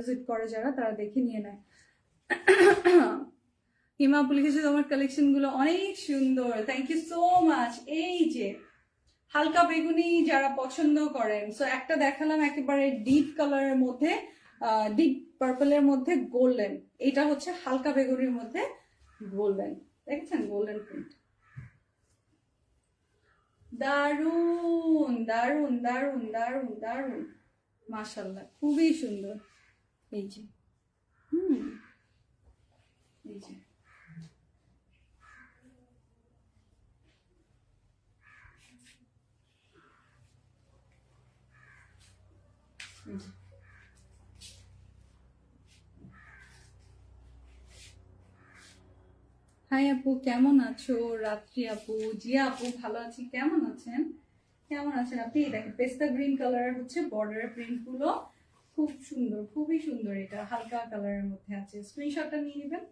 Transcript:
Visit করে যারা তারা দেখে নিয়ে নেয়। হিমা আপু লিখেছে তোমার কালেকশন গুলো অনেক সুন্দর, থ্যাংক ইউ সো মাচ। এই যে হালকা বেগুনি যারা পছন্দ করেন, সো একটা দেখালাম একেবারে ডিপ কালারের মধ্যে, ডিপ পার্পলের মধ্যে গোল্ডেন, এটা হচ্ছে হালকা বেগুনির মধ্যে গোল্ডেন, দেখেছেন গোল্ডেন প্রিন্ট, দারুন দারুন দারুন দারুন দারুন, মাশাআল্লাহ খুবই সুন্দর। এই যে এই যে হাই আপু, কেমন আছো? রাত্রি আপু, জিয়া আপু, ভালো আছি, কেমন আছেন? কেমন আছেন আপনি? দেখেন পেস্তা গ্রিন কালারের হচ্ছে বর্ডারের প্রিন্ট গুলো, খুব সুন্দর, খুবই সুন্দর, এটা হালকা কালারের মধ্যে আছে, স্ক্রিনশটটা নিয়ে নেবেন।